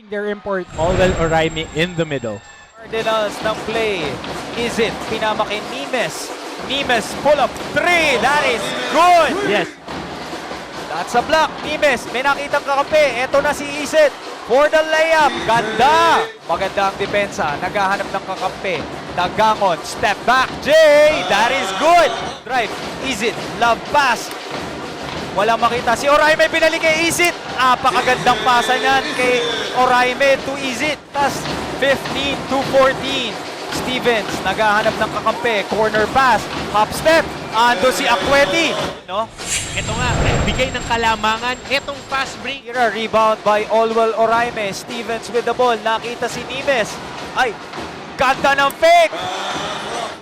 Their import Olwell Oraime in the middle. Cardinals ng play. Is it? Pinamakin Nimes. Nimes pull up 3. That is good. Yes. That's a block. Nimes, may nakitang kakampi. Ito na si Isit for the layup. Ganda. Maganda ang depensa. Naghahanap ng kakampi. Dagangon. Step back. Jay. That is good. Drive. Isit. Love pass. Walang makita. Si Oraime binalik kay Isit. Apakagandang pasa niyan kay Oraime to Isit. Tas 15 to 14. Stevens naghahanap ng kakampi. Corner pass. Hop step. Ando si Akweti. No? Ito nga, bigay ng kalamangan. Itong fast break. Here, rebound by Olwell Oraime. Stevens with the ball. Nakita si Nimes. Ay, ganda ng fake.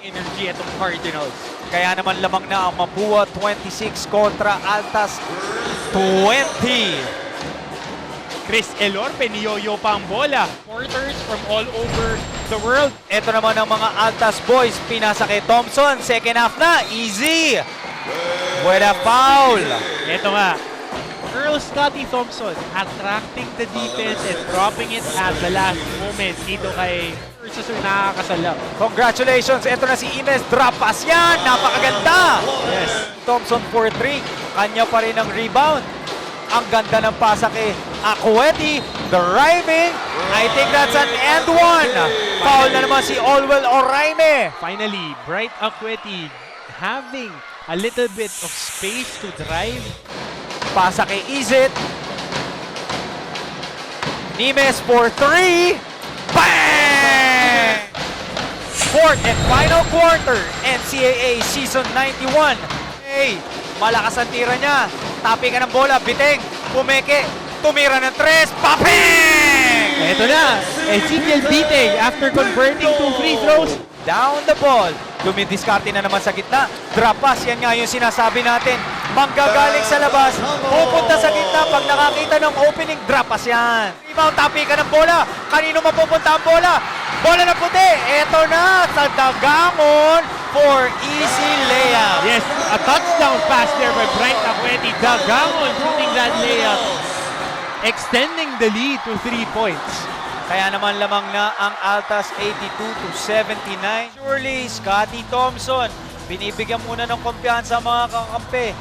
Energy itong Cardinals. Kaya naman lamang na ang Mapua 26 kontra Altas 20. Chris Elorpe, niyoyo pa ang bola. Porters from all over the world. Ito naman ang mga Altas boys. Pinasa kay Thompson. Second half na. Easy. With a foul. Ito nga, Earl Scotty Thompson attracting the defense and dropping it at the last moment dito kay Ursus nakakasalap. Congratulations. Ito na si Ines. Drop pass yan. Napakaganda. Yes. Thompson for 3. Kanya pa rin ang rebound. Ang ganda ng pasa kay Akweti. Driving. I think that's an and one. Foul na naman si Olwell Oraime. Finally, Bright Akweti having a little bit of space to drive. Pasa kay Izit. Nimes for 3. Bang! Fourth and final quarter. NCAA Season 91. Hey, malakas ang tira niya. Tapi ka ng bola. Biteng. Pumeke. Tumira ng 3. Papeng! Ito na, Ezekiel Biteng after converting 2 free throws. Down the ball. Dumidiskarte na naman sa gitna. Drop pass. Yan nga yung sinasabi natin. Manggagaling sa labas. Pupunta sa gitna. Pag nakakita ng opening, drop pass yan. Rebound. Tapi ka ng bola. Kanino mapupunta ang bola? Bola na puti. Ito na sa Dagangon for easy layup. Yes, a touchdown pass there by Bright Akweti. Dagangon shooting that layup. Extending the lead to 3 points. Kaya naman lamang na ang Altas 82 to 79. Surely, Scotty Thompson, binibigyan muna ng kumpiyansa ang mga kakampi.